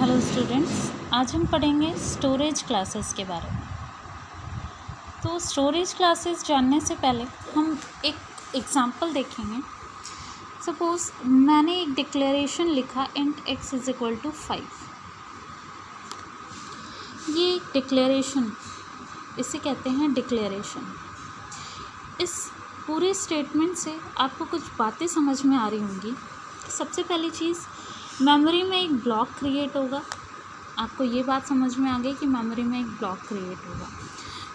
Hello students, आज हम पढ़ेंगे स्टोरेज क्लासेस के बारे में। तो स्टोरेज क्लासेस जानने से पहले हम एक एग्जांपल देखेंगे। सपोज़ मैंने एक डिक्लेरेशन लिखा int x is equal to 5। ये एक डिक्लेरेशन, इसे कहते हैं डिक्लेरेशन। इस पूरे स्टेटमेंट से आपको कुछ बातें समझ में आ रही होंगी। सबसे पहली चीज़, मेमोरी में एक ब्लॉक क्रिएट होगा। आपको ये बात समझ में आ गई कि मेमोरी में एक ब्लॉक क्रिएट होगा।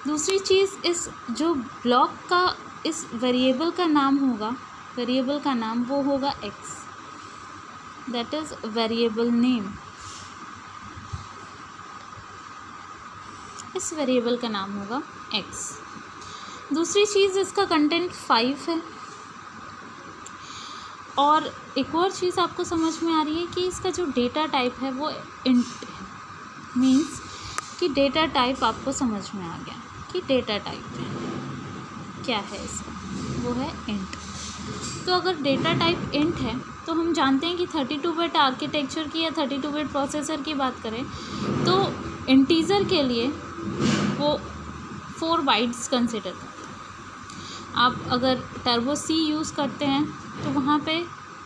दूसरी चीज़, इस जो ब्लॉक का इस वेरिएबल का नाम होगा, वेरिएबल का नाम वो होगा x, that is variable name. इस वेरिएबल का नाम होगा x। दूसरी चीज़, इसका कंटेंट 5 है। और एक और चीज़ आपको समझ में आ रही है कि इसका जो डेटा टाइप है वो इंट है। मीन्स कि डेटा टाइप आपको समझ में आ गया कि डेटा टाइप है क्या है इसका, वो है इंट। तो अगर डेटा टाइप इंट है तो हम जानते हैं कि 32 बिट आर्किटेक्चर की या 32 बिट प्रोसेसर की बात करें तो इंटीज़र के लिए वो 4 बाइट्स कंसिडर करते हैं। आप अगर टर्बो सी यूज़ करते हैं तो वहाँ पे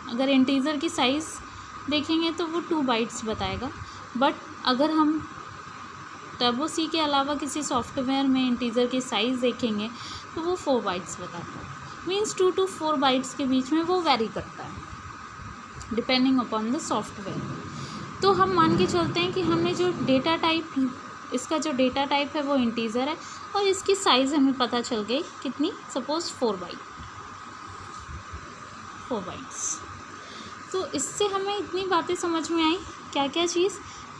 अगर इंटीज़र की साइज़ देखेंगे तो वो 2 बाइट्स बताएगा। बट अगर हम टर्बो सी के अलावा किसी सॉफ्टवेयर में इंटीज़र की साइज़ देखेंगे तो वो 4 बाइट्स बताता है। मीन्स 2 to 4 बाइट्स के बीच में वो वेरी करता है डिपेंडिंग अपॉन द सॉफ्टवेयर। तो हम मान के चलते हैं कि हमने जो डेटा टाइप, इसका जो डेटा टाइप है वो इंटीज़र है और इसकी साइज़ हमें पता चल गई कितनी, सपोज़ 4 बाइट्स। तो इससे हमें इतनी बातें समझ में आई। क्या क्या चीज़?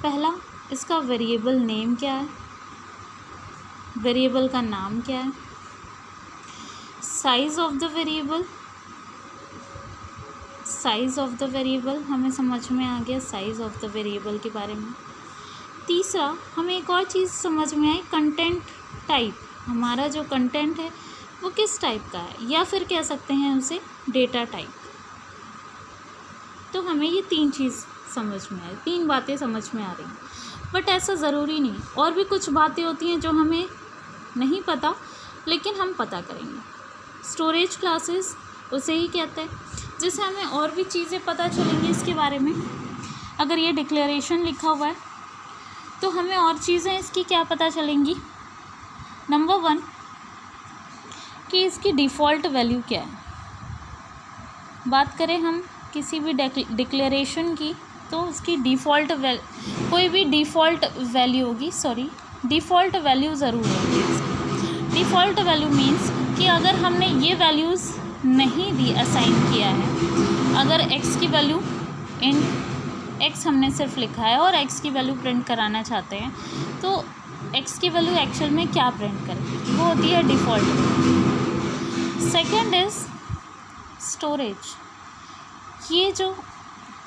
पहला, इसका वेरिएबल नेम क्या है, वेरिएबल का नाम क्या है, size of the variable, size of the variable हमें समझ में आ गया, साइज़ ऑफ द वेरिएबल के बारे में। तीसरा, हमें एक और चीज़ समझ में आई, कंटेंट टाइप। हमारा जो कंटेंट है वो किस टाइप का है, या फिर कह सकते हैं उसे डेटा टाइप। तो हमें ये 3 चीज़ समझ में आई, 3 बातें समझ में आ रही हैं। बट ऐसा ज़रूरी नहीं, और भी कुछ बातें होती हैं जो हमें नहीं पता लेकिन हम पता करेंगे। स्टोरेज क्लासेस उसे ही कहते हैं जिससे हमें और भी चीज़ें पता चलेंगी इसके बारे में। अगर ये डिक्लेरेशन लिखा हुआ है तो हमें और चीज़ें इसकी क्या पता चलेंगी। नंबर 1 कि इसकी डिफ़ॉल्ट वैल्यू क्या है। बात करें हम किसी भी डिक्लेरेशन की तो उसकी डिफ़ॉल्ट कोई भी डिफ़ॉल्ट वैल्यू होगी, डिफ़ॉल्ट वैल्यू ज़रूर होगी इसकी। डिफ़ॉल्ट वैल्यू मीन्स कि अगर हमने ये वैल्यूज़ नहीं दी, असाइन किया है, अगर x की वैल्यू इंट x हमने सिर्फ लिखा है और x की वैल्यू प्रिंट कराना चाहते हैं तो x की वैल्यू एक्चुअल में क्या प्रिंट करें, वो होती है डिफ़ॉल्ट। Second is storage. ये जो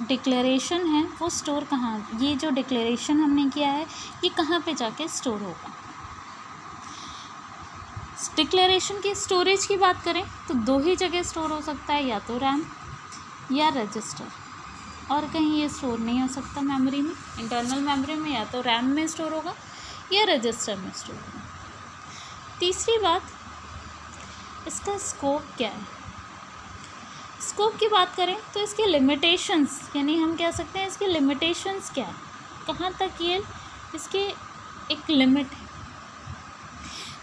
डिक्लेरेशन है वो स्टोर कहाँ, ये जो डिक्लेरेशन हमने किया है ये कहाँ पे जाके स्टोर होगा। डिक्लेरेशन की स्टोरेज की बात करें तो 2 ही जगह स्टोर हो सकता है, या तो रैम या रजिस्टर, और कहीं ये स्टोर नहीं हो सकता मेमोरी में। इंटरनल मेमोरी में या तो रैम में स्टोर होगा या रजिस्टर में स्टोर होगा। तीसरी बात, इसका स्कोप क्या है। स्कोप की बात करें तो इसके लिमिटेशंस, यानी हम कह सकते हैं इसके लिमिटेशंस क्या है, कहाँ तक ये इसके एक लिमिट है।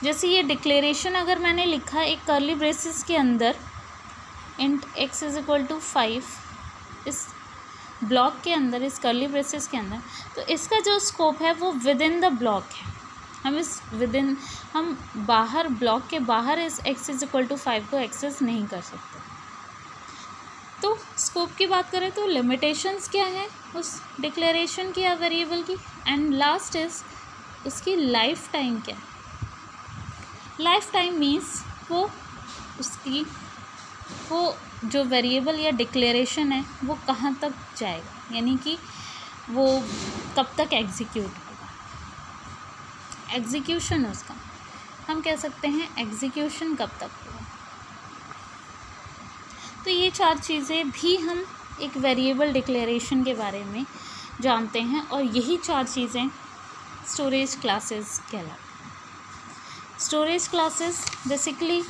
जैसे ये डिक्लेरेशन अगर मैंने लिखा एक कर्ली ब्रेसेस के अंदर int x is equal to 5, इस ब्लॉक के अंदर, इस कर्ली ब्रेसेस के अंदर, तो इसका जो स्कोप है वो विद इन द ब्लॉक है। हम बाहर, ब्लॉक के बाहर इस x इज इक्वल टू 5 को एक्सेस नहीं कर सकते। तो स्कोप की बात करें तो लिमिटेशंस क्या है उस डिक्लेरेशन की या वेरिएबल की। एंड लास्ट इज उसकी लाइफ टाइम क्या है। लाइफ टाइम मीन्स वो जो वेरिएबल या डिक्लेरेशन है वो कहाँ तक जाएगा, यानी कि वो कब तक एग्जीक्यूट होगा। एग्जीक्यूशन उसका हम कह सकते हैं एग्जीक्यूशन कब तक होगा। तो ये 4 चीज़ें भी हम एक वेरिएबल डिक्लेरेशन के बारे में जानते हैं, और यही 4 चीज़ें स्टोरेज क्लासेस कहलाती हैं। Storage classes basically,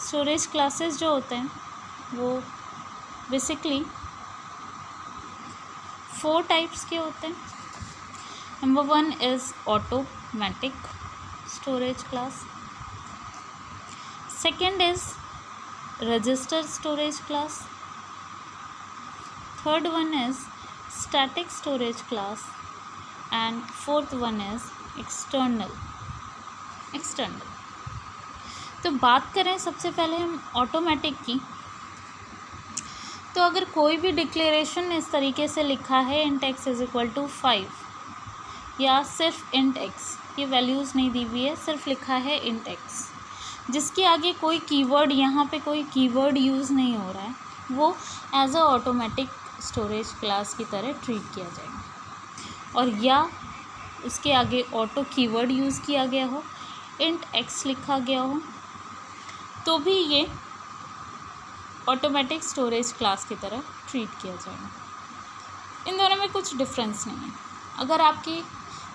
storage classes जो होते हैं वो बेसिकली 4 टाइप्स के होते हैं। Number 1 is automatic storage class, second is register storage class, third one is static storage class, and fourth one is external. तो बात करें सबसे पहले हम ऑटोमेटिक की, तो अगर कोई भी डिक्लेरेशन इस तरीके से लिखा है int x is equal to 5, या सिर्फ int x, ये वैल्यूज़ नहीं दी हुई है, सिर्फ लिखा है int x, जिसके आगे कोई कीवर्ड, यहाँ पे कोई कीवर्ड यूज़ नहीं हो रहा है, वो as a automatic storage class की तरह ट्रीट किया जाएगा। और या उसके आगे ऑटो कीवर्ड यूज़ किया गया हो, int x लिखा गया हो, तो भी ये ऑटोमेटिक स्टोरेज क्लास की तरह ट्रीट किया जाएगा। इन दोनों में कुछ डिफरेंस नहीं है। अगर आपकी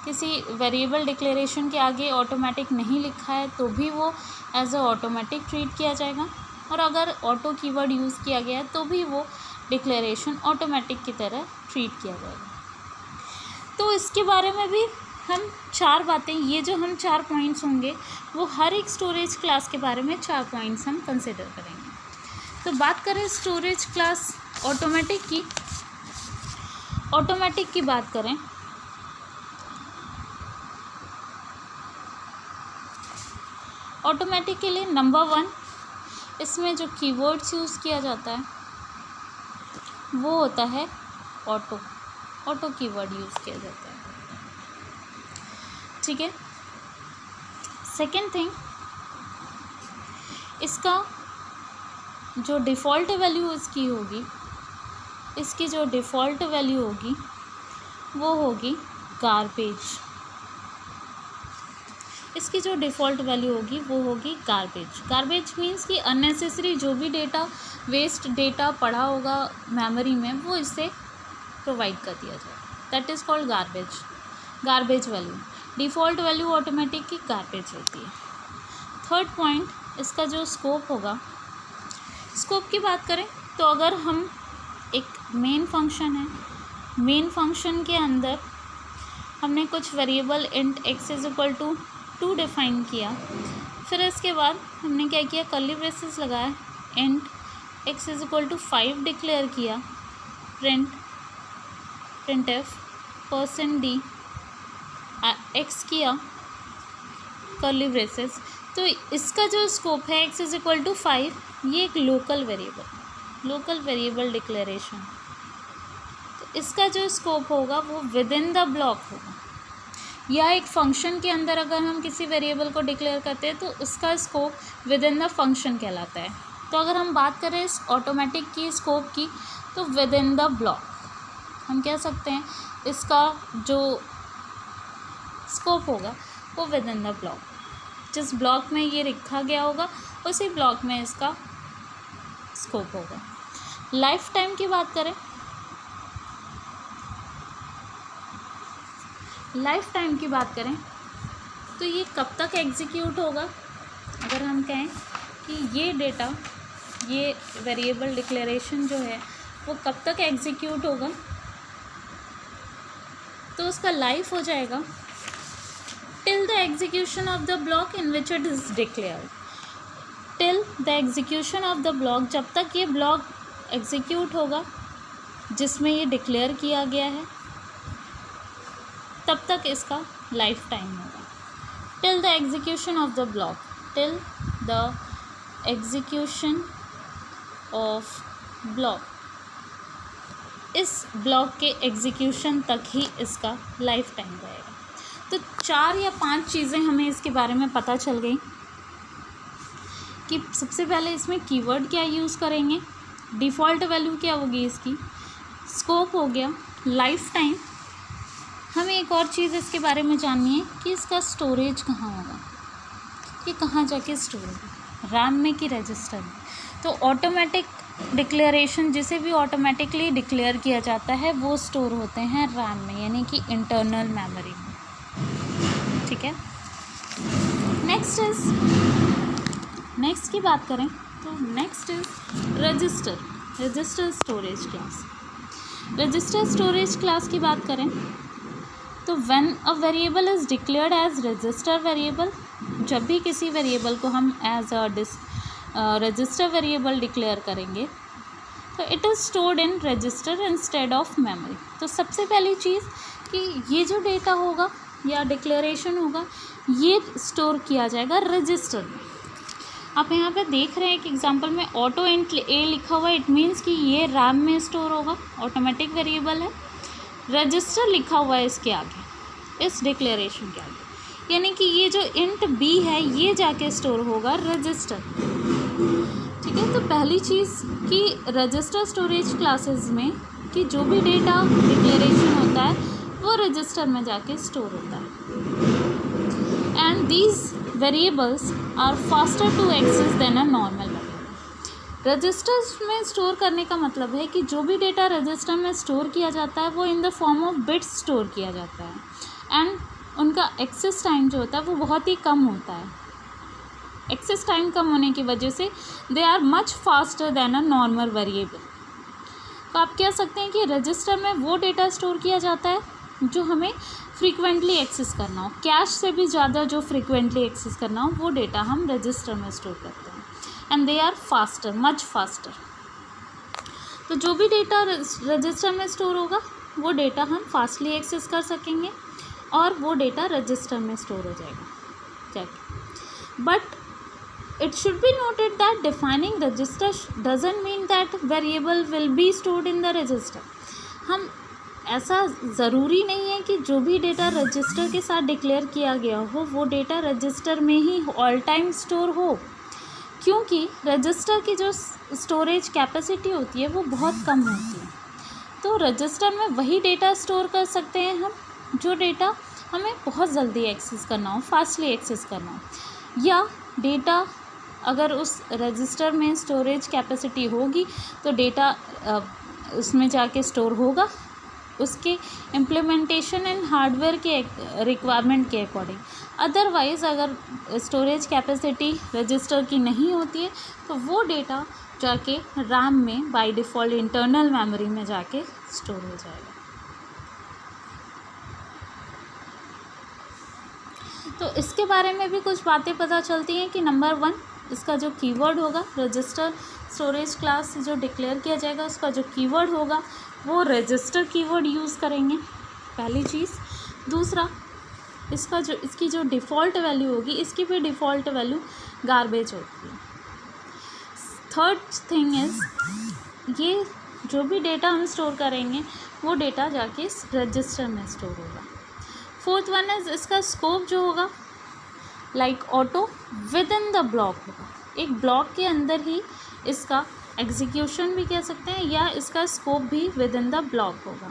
किसी वेरिएबल डिक्लेरेशन के आगे ऑटोमेटिक नहीं लिखा है तो भी वो एज अ ऑटोमेटिक ट्रीट किया जाएगा, और अगर ऑटो कीवर्ड यूज़ किया गया है तो भी वो डिक्लेरेशन ऑटोमेटिक की तरह ट्रीट किया जाएगा। तो इसके बारे में भी हम 4 बातें, ये जो हम 4 पॉइंट्स होंगे वो हर एक स्टोरेज क्लास के बारे में 4 पॉइंट्स हम कंसिडर करेंगे। तो बात करें स्टोरेज क्लास ऑटोमेटिक की, ऑटोमेटिक की बात करें ऑटोमेटिक के लिए नंबर 1, इसमें जो कीवर्ड्स यूज़ किया जाता है वो होता है ऑटो कीवर्ड यूज़ किया जाता है, ठीक है। सेकेंड थिंग, इसका जो डिफ़ॉल्ट वैल्यू इसकी होगी, इसकी जो डिफ़ॉल्ट वैल्यू होगी वो होगी गार्बेज। इसकी जो डिफ़ॉल्ट वैल्यू होगी वो होगी गार्बेज। गार्बेज मीन्स कि अननेसेसरी जो भी डेटा, वेस्ट डेटा पड़ा होगा मेमोरी में, वो इससे प्रोवाइड कर दिया जाए, that is called garbage. Garbage value, default value automatic की गार्बेज होती है। थर्ड पॉइंट, इसका जो स्कोप होगा, स्कोप की बात करें तो अगर हम एक मेन फंक्शन है, मेन फंक्शन के अंदर हमने कुछ variable int x is equal to 2 define किया, फिर इसके बाद हमने क्या किया, कर्ली ब्रेसेस लगाया, int x is equal to 5 declare किया, printf %d x किया, कर्ली ब्रेसेस। तो इसका जो स्कोप है x इज इक्वल टू 5, ये एक लोकल वेरिएबल डिक्लेरेशन, तो इसका जो स्कोप होगा वो विद इन द ब्लॉक होगा। या एक फंक्शन के अंदर अगर हम किसी वेरिएबल को डिक्लेयर करते हैं तो उसका scope with in the function कहलाता है। तो अगर हम बात करें इस ऑटोमेटिक की स्कोप की, तो विद इन द ब्लॉक हम कह सकते हैं इसका जो स्कोप होगा वो विद इन द ब्लॉक, जिस ब्लॉक में ये लिखा गया होगा उसी ब्लॉक में इसका स्कोप होगा। लाइफ टाइम की बात करें, लाइफ टाइम की बात करें तो ये कब तक एग्जीक्यूट होगा, अगर हम कहें कि ये डेटा, ये वेरिएबल डिक्लेरेशन जो है वो कब तक एग्जीक्यूट होगा, तो उसका लाइफ हो जाएगा till the execution of the block in which it is declared. Till the execution of the block, जब तक ये ब्लॉक एग्जीक्यूट होगा जिसमें ये डिक्लेयर किया गया है, तब तक इसका लाइफ टाइम होगा। Till the execution of the block, till the execution of block, इस ब्लॉक के एग्जीक्यूशन तक ही इसका लाइफ टाइम रहेगा। तो 4 या 5 चीज़ें हमें इसके बारे में पता चल गई कि सबसे पहले इसमें कीवर्ड क्या यूज़ करेंगे, डिफ़ॉल्ट वैल्यू क्या होगी इसकी, स्कोप हो गया, लाइफ टाइम। हमें एक और चीज़ इसके बारे में जाननी है कि इसका स्टोरेज कहाँ होगा, ये कहाँ जाके स्टोर होगा, रैम में कि रजिस्टर में। तो ऑटोमेटिक डिक्लेरेशन जिसे भी ऑटोमेटिकली डिक्लेयर किया जाता है वो स्टोर होते हैं रैम में, यानी कि इंटरनल मेमोरी में। ठीक है, नेक्स्ट की बात करें तो next is register storage class. Register storage class की बात करें तो when a variable is declared as register variable, जब भी किसी वेरिएबल को हम as a register variable declare करेंगे तो it is stored in register instead of memory. तो सबसे पहली चीज़ कि ये जो डेटा होगा या डिक्लेरेशन होगा ये स्टोर किया जाएगा रजिस्टर में। आप यहाँ पे देख रहे हैं कि एग्जांपल में ऑटो इंट ए लिखा हुआ है, इट मीन्स कि ये रैम में स्टोर होगा, ऑटोमेटिक वेरिएबल है। रजिस्टर लिखा हुआ है इसके आगे, इस डिक्लेरेशन के आगे, यानी कि ये जो इंट बी है ये जाके स्टोर होगा रजिस्टर। ठीक है, तो पहली चीज़ कि रजिस्टर स्टोरेज क्लासेस में कि जो भी डेटा डिक्लेरेशन होता है वो रजिस्टर में जाके स्टोर होता है। And these variables are faster to access than a normal variable. Registers में स्टोर करने का मतलब है कि जो भी डेटा रजिस्टर में स्टोर किया जाता है वो in the form of bits store किया जाता है एंड उनका एक्सेस टाइम जो होता है वो बहुत ही कम होता है। एक्सेस टाइम कम होने की वजह से they are much faster than a normal variable. तो आप कह सकते हैं कि रजिस्टर में वो डेटा स्टोर किया जाता है जो हमें फ्रीक्वेंटली एक्सेस करना हो, कैश से भी ज़्यादा जो फ्रीक्वेंटली एक्सेस करना हो वो डेटा हम रजिस्टर में स्टोर करते हैं and they are faster, much faster. तो जो भी डेटा रजिस्टर में स्टोर होगा वो डेटा हम फास्टली एक्सेस कर सकेंगे और वो डेटा रजिस्टर में स्टोर हो जाएगा। But it should be noted that defining register doesn't mean that variable will be stored in the register। हम ऐसा ज़रूरी नहीं है कि जो भी डेटा रजिस्टर के साथ डिक्लेयर किया गया हो वो डेटा रजिस्टर में ही ऑल टाइम स्टोर हो, क्योंकि रजिस्टर की जो स्टोरेज कैपेसिटी होती है वो बहुत कम होती है। तो रजिस्टर में वही डेटा स्टोर कर सकते हैं हम जो डेटा हमें बहुत जल्दी एक्सेस करना हो, फास्टली एक्सेस करना हो, या डेटा अगर उस रजिस्टर में स्टोरेज कैपेसिटी होगी तो डेटा उसमें जाके स्टोर होगा उसके इम्प्लीमेंटेशन एंड हार्डवेयर के रिक्वायरमेंट के अकॉर्डिंग। अदरवाइज़ अगर स्टोरेज कैपेसिटी रजिस्टर की नहीं होती है तो वो डेटा जाके रैम में बाय डिफ़ॉल्ट इंटरनल मेमोरी में जाके स्टोर हो जाएगा। तो इसके बारे में भी कुछ बातें पता चलती हैं कि नंबर 1 इसका जो कीवर्ड होगा, रजिस्टर स्टोरेज क्लास जो डिक्लेयर किया जाएगा उसका जो कीवर्ड होगा वो रजिस्टर कीवर्ड यूज़ करेंगे, पहली चीज़। दूसरा, इसकी जो डिफ़ॉल्ट वैल्यू होगी इसकी भी डिफ़ॉल्ट वैल्यू गार्बेज होती है। थर्ड थिंग इज़ ये जो भी डेटा हम स्टोर करेंगे वो डेटा जाके इस रजिस्टर में स्टोर होगा। फोर्थ वन इज़ इसका स्कोप जो होगा like auto with in the block होगा, एक ब्लॉक के अंदर ही इसका एग्जीक्यूशन भी कह सकते हैं या इसका स्कोप भी विद इन द ब्लॉक होगा।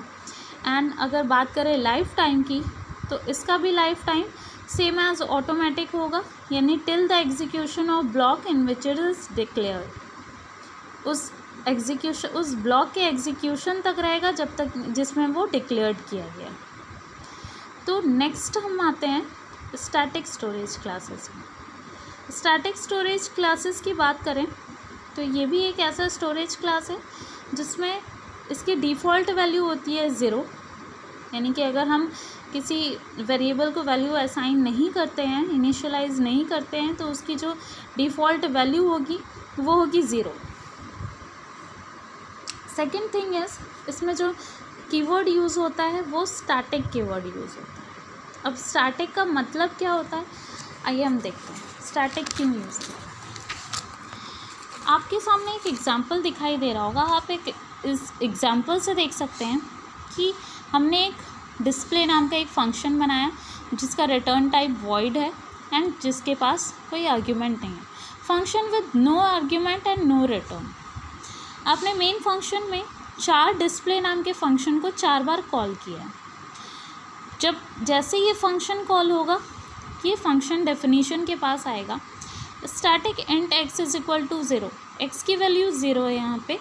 एंड अगर बात करें लाइफ टाइम की तो इसका भी life time same as automatic होगा, यानी till the execution of block in which it is declared. उस ब्लॉक के एग्जीक्यूशन तक रहेगा जब तक जिसमें वो डिक्लेयर्ड किया गया। तो नेक्स्ट हम आते हैं स्टैटिक स्टोरेज क्लासेस में। स्टैटिक स्टोरेज क्लासेस की बात करें तो ये भी एक ऐसा स्टोरेज क्लास है जिसमें इसकी डिफ़ॉल्ट वैल्यू होती है 0, यानी कि अगर हम किसी वेरिएबल को वैल्यू असाइन नहीं करते हैं, इनिशियलाइज नहीं करते हैं, तो उसकी जो डिफ़ॉल्ट वैल्यू होगी वो होगी 0। सेकेंड थिंग इज़ इसमें जो कीवर्ड यूज़ होता है वो स्टैटिक कीवर्ड यूज़ होता है। अब स्टैटिक का मतलब क्या होता है आइए हम देखते हैं स्टैटिक क्यों यूज़ किया। आपके सामने एक एग्जांपल दिखाई दे रहा होगा, आप इस एग्जांपल से देख सकते हैं कि हमने एक डिस्प्ले नाम का एक फंक्शन बनाया जिसका रिटर्न टाइप वॉइड है एंड जिसके पास कोई आर्ग्यूमेंट नहीं है। Function with no argument and no return. आपने मेन फंक्शन में 4 डिस्प्ले नाम के फंक्शन को 4 बार कॉल किया है। जब जैसे ये फंक्शन कॉल होगा ये फंक्शन डेफिनेशन के पास आएगा, static int x is equal to 0, x की वैल्यू 0 है यहाँ पे,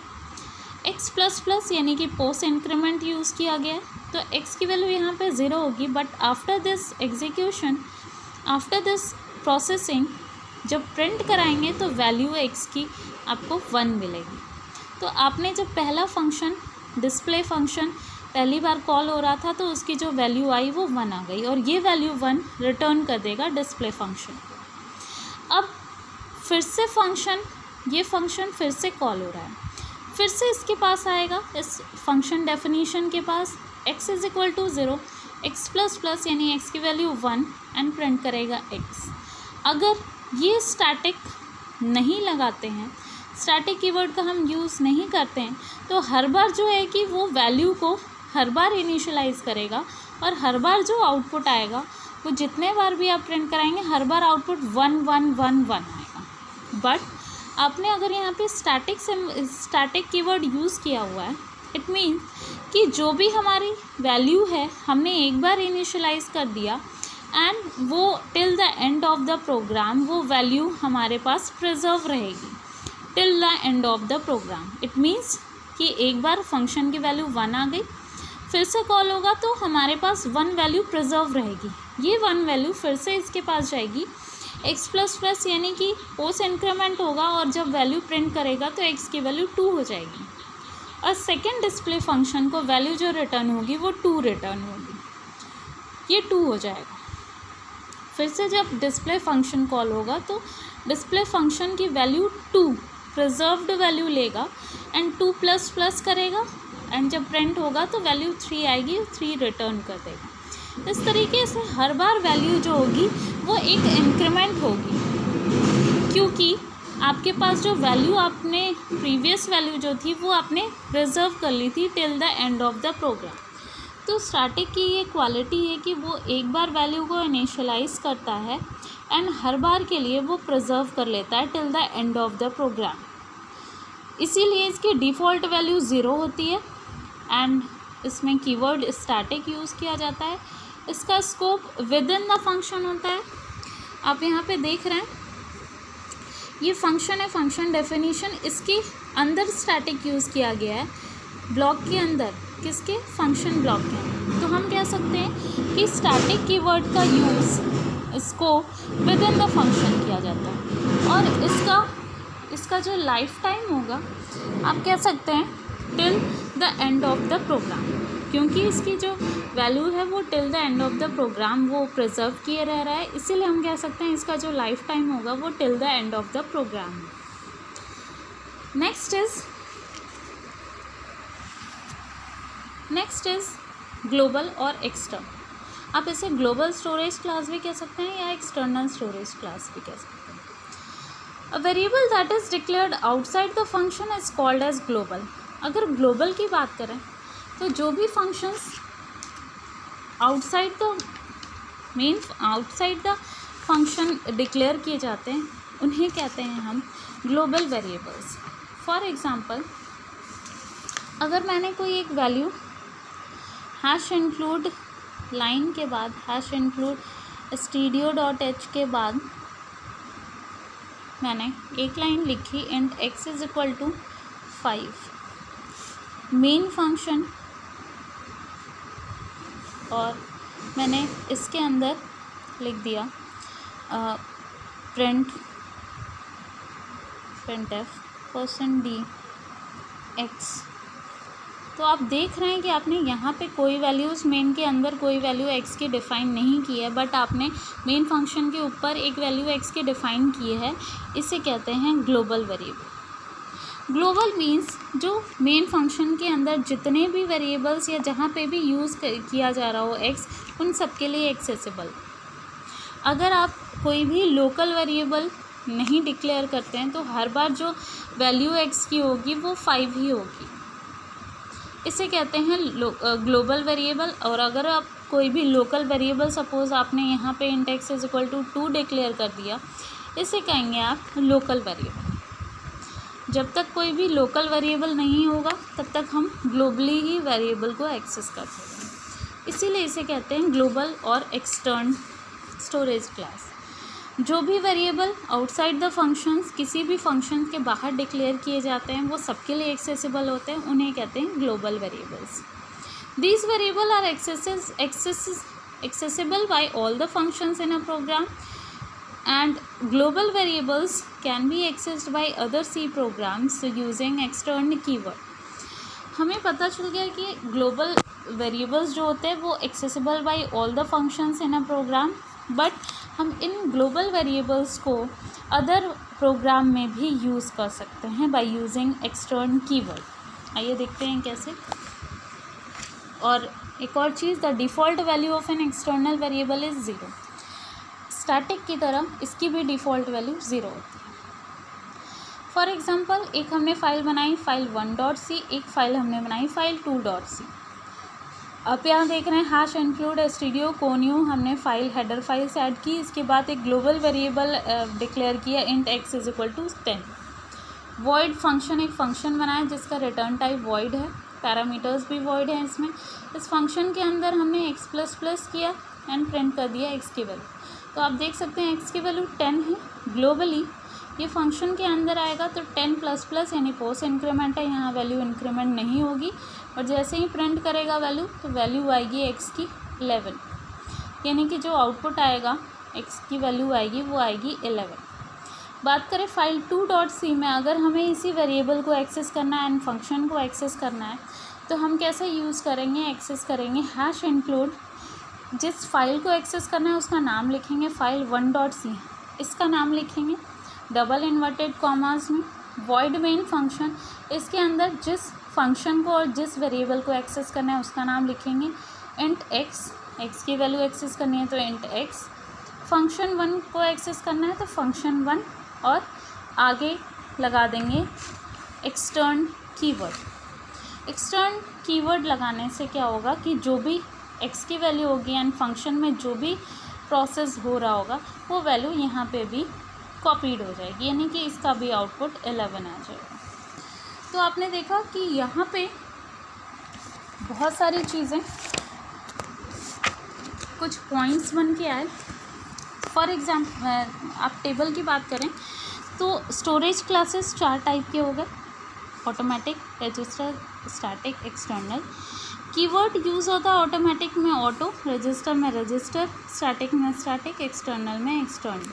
एक्स प्लस प्लस यानी कि पोस्ट इंक्रीमेंट यूज़ किया गया है, तो एक्स की वैल्यू यहाँ पे 0 होगी। But after this execution, after this processing जब प्रिंट कराएंगे तो वैल्यू एक्स की आपको 1 मिलेगी। तो आपने जब पहला फंक्शन डिस्प्ले फंक्शन पहली बार कॉल हो रहा था तो उसकी जो वैल्यू आई वो 1 आ गई और ये वैल्यू 1 रिटर्न कर देगा डिस्प्ले फंक्शन। अब फिर से ये फंक्शन फिर से कॉल हो रहा है, फिर से इसके पास आएगा, इस फंक्शन डेफिनेशन के पास x is equal to 0, x plus plus यानी x की वैल्यू 1 एंड प्रिंट करेगा x। अगर ये स्टैटिक नहीं लगाते हैं, स्टैटिक कीवर्ड का हम यूज़ नहीं करते हैं, तो हर बार जो है कि वो वैल्यू को हर बार इनिशियलाइज़ करेगा और हर बार जो आउटपुट आएगा वो जितने बार भी आप प्रिंट कराएंगे हर बार आउटपुट 1 1 1 1 आएगा। बट आपने अगर यहाँ पे स्टैटिक कीवर्ड यूज़ किया हुआ है, इट मीन्स कि जो भी हमारी वैल्यू है हमने एक बार इनिशियलाइज़ कर दिया एंड वो till the end of the program वो वैल्यू हमारे पास प्रिजर्व रहेगी till the end of the program. It means कि एक बार फंक्शन की वैल्यू 1 आ गई, फिर से कॉल होगा तो हमारे पास 1 वैल्यू प्रिजर्व रहेगी। ये 1 वैल्यू फिर से इसके पास जाएगी, एक्स प्लस प्लस यानी कि पोस्ट इंक्रीमेंट होगा और जब वैल्यू प्रिंट करेगा तो एक्स की वैल्यू 2 हो जाएगी और सेकेंड डिस्प्ले फंक्शन को वैल्यू जो रिटर्न होगी वो 2 रिटर्न होगी, ये 2 हो जाएगा। फिर से जब डिस्प्ले फंक्शन कॉल होगा तो डिस्प्ले फंक्शन की वैल्यू 2 प्रिजर्व्ड वैल्यू लेगा एंड 2 प्लस प्लस करेगा एंड जब प्रिंट होगा तो वैल्यू 3 आएगी, 3 रिटर्न कर देगा। इस तरीके से हर बार वैल्यू जो होगी वो एक इंक्रीमेंट होगी, क्योंकि आपके पास जो वैल्यू आपने प्रीवियस वैल्यू जो थी वो आपने रिजर्व कर ली थी till the end of the program. तो स्टैटिक की ये क्वालिटी है कि वो एक बार वैल्यू को इनिशियलाइज़ करता है एंड हर बार के लिए वो प्रिजर्व कर लेता है till the end of the program. इसीलिए इसकी डिफ़ॉल्ट वैल्यू 0 होती है एंड इसमें कीवर्ड स्टैटिक यूज़ किया जाता है। इसका scope with in the function होता है। आप यहाँ पे देख रहे हैं ये फंक्शन है, फंक्शन डेफिनेशन, इसके अंदर स्टैटिक यूज़ किया गया है, ब्लॉक के अंदर, किसके, फंक्शन ब्लॉक के अंदर। तो हम कह सकते हैं कि स्टैटिक कीवर्ड का use scope with in the function किया जाता है और इसका जो लाइफ टाइम होगा आप कह सकते हैं till the end of the program, क्योंकि इसकी जो वैल्यू है वो till the end of the program वो प्रिजर्व किए रह रहा है, इसीलिए हम कह सकते हैं इसका जो लाइफ टाइम होगा वो till the end of the program. Next is global और एक्सटर्नल। आप इसे ग्लोबल स्टोरेज क्लास भी कह सकते हैं या एक्सटर्नल स्टोरेज क्लास भी कह सकते हैं। A variable that is declared outside the function is called as global। अगर ग्लोबल की बात करें तो जो भी functions outside the function declare किए जाते हैं उन्हें कहते हैं हम ग्लोबल वेरिएबल्स। फॉर एग्ज़ाम्पल, अगर मैंने कोई एक वैल्यू हैश इंक्लूड लाइन के बाद हैश इंक्लूड stdio.h के बाद मैंने एक लाइन लिखी and x is equal to 5 main function, और मैंने इसके अंदर लिख दिया printf %d x। तो आप देख रहे हैं कि आपने यहाँ पे कोई वैल्यूज़ मेन के अंदर कोई वैल्यू x की डिफ़ाइन नहीं की है, बट आपने मेन फंक्शन के ऊपर एक वैल्यू x की डिफ़ाइन की है। इसे कहते हैं ग्लोबल वेरिएबल। ग्लोबल मीन्स जो मेन फंक्शन के अंदर जितने भी वेरिएबल्स या जहाँ पे भी यूज़ किया जा रहा हो x, उन सब के लिए एक्सेसिबल। अगर आप कोई भी लोकल वेरिएबल नहीं डिक्लेयर करते हैं तो हर बार जो वैल्यू x की होगी वो 5 ही होगी। इसे कहते हैं ग्लोबल वेरिएबल। और अगर आप कोई भी लोकल वेरिएबल, सपोज़ आपने यहाँ पे int x is equal to 2 declare कर दिया, इसे कहेंगे आप लोकल वेरिएबल। जब तक कोई भी लोकल वेरिएबल नहीं होगा तब तक हम ग्लोबली ही वेरिएबल को एक्सेस कर सकते हैं, इसीलिए इसे कहते हैं ग्लोबल और एक्सटर्न स्टोरेज क्लास। जो भी वेरिएबल आउटसाइड द फंक्शंस, किसी भी फंक्शन के बाहर डिक्लेयर किए जाते हैं, वो सबके लिए एक्सेसिबल होते हैं, उन्हें कहते हैं global variables. These variable are accessible by all the functions in a program, and global variables can be accessed by other C programs using external keyword। हमें पता चल गया कि ग्लोबल वेरिएबल्स जो होते हैं वो accessible by all the functions in a program, but हम इन ग्लोबल वेरिएबल्स को अदर प्रोग्राम में भी यूज़ कर सकते हैं बाय यूजिंग एक्सटर्नल कीवर्ड। आइए देखते हैं कैसे। और एक और चीज़, the default value of an external variable is zero. Static की तरह इसकी भी डिफ़ॉल्ट वैल्यू ज़ीरो होती है। फॉर एग्ज़ाम्पल, एक हमने फ़ाइल बनाई फाइल 1.c, एक फ़ाइल हमने बनाई फाइल 2.c। आप यहाँ देख रहे हैं हैश इंक्लूड stdio connew, हमने फाइल हेडर फाइल से ऐड की। इसके बाद एक ग्लोबल वेरिएबल डिक्लेयर किया int x is equal to 10। Void function, एक फंक्शन बनाया जिसका रिटर्न टाइप वॉइड है, पैरामीटर्स भी वॉइड है इसमें। इस फंक्शन के अंदर हमने x ++ किया एंड प्रिंट कर दिया x की वैल्यू। तो आप देख सकते हैं x की वैल्यू 10 है। ग्लोबली ये फंक्शन के अंदर आएगा तो 10++ यानी पोस्ट इंक्रीमेंट है, यहाँ वैल्यू इंक्रीमेंट नहीं होगी, और जैसे ही प्रिंट करेगा वैल्यू तो वैल्यू आएगी x की 11, यानी कि जो आउटपुट आएगा x की वैल्यू आएगी वो आएगी 11। बात करें फाइल 2.c में, अगर हमें इसी वेरिएबल को एक्सेस करना है एंड फंक्शन को एक्सेस करना है तो हम कैसे यूज़ करेंगे, एक्सेस करेंगे हैश इंक्लूड। जिस फाइल को एक्सेस करना है उसका नाम लिखेंगे, फाइल 1.c इसका नाम लिखेंगे डबल इन्वर्टेड कॉमास में, वॉइड मेन फंक्शन, इसके अंदर जिस फंक्शन को और जिस वेरिएबल को एक्सेस करना है उसका नाम लिखेंगे इंट x की वैल्यू एक्सेस करनी है तो इंट x, फंक्शन 1 को एक्सेस करना है तो फंक्शन 1, और आगे लगा देंगे एक्सटर्न कीवर्ड। एक्सटर्न कीवर्ड लगाने से क्या होगा कि जो भी x की वैल्यू होगी एंड फंक्शन में जो भी प्रोसेस हो रहा होगा वो वैल्यू यहाँ पे भी कॉपीड हो जाएगी, यानी कि इसका भी आउटपुट 11 आ जाएगा। तो आपने देखा कि यहाँ पे बहुत सारी चीज़ें, कुछ पॉइंट्स बन के आए। फॉर एग्जाम्पल आप टेबल की बात करें तो स्टोरेज क्लासेस 4 टाइप के हो गए, automatic, register, static, external. Keyword use होता है ऑटोमेटिक में ऑटो, रजिस्टर में रजिस्टर, स्टैटिक में स्टैटिक, एक्सटर्नल में एक्सटर्नल।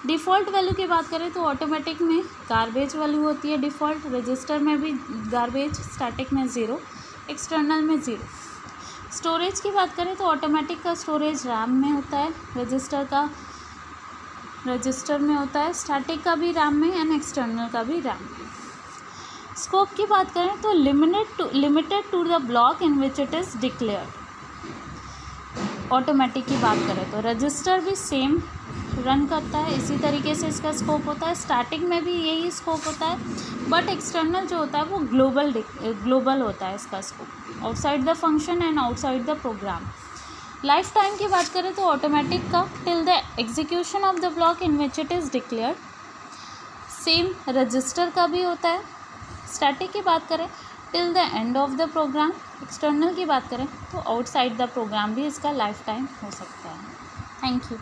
डिफ़ॉल्ट वैल्यू की बात करें तो ऑटोमेटिक में गार्बेज वैल्यू होती है डिफ़ॉल्ट, रजिस्टर में भी गार्बेज, स्टैटिक में 0, एक्सटर्नल में 0। स्टोरेज की बात करें तो ऑटोमेटिक का स्टोरेज रैम में होता है, रजिस्टर का रजिस्टर में होता है, स्टैटिक का भी रैम में एंड एक्सटर्नल का भी रैम में। स्कोप की बात करें तो limited to the block in which it is declared. Automatic की बात करें तो रजिस्टर भी सेम रन करता है, इसी तरीके से इसका स्कोप होता है। स्टैटिक में भी यही स्कोप होता है, बट एक्सटर्नल जो होता है वो ग्लोबल होता है इसका scope, outside the function and outside the program. Life time की बात करें तो ऑटोमेटिक का till the execution of the block in which it is declared, same register का भी होता है। स्टैटिक की बात करें till the end of the program, external की बात करें तो आउटसाइड द प्रोग्राम भी इसका लाइफ टाइम हो सकता है। Thank you.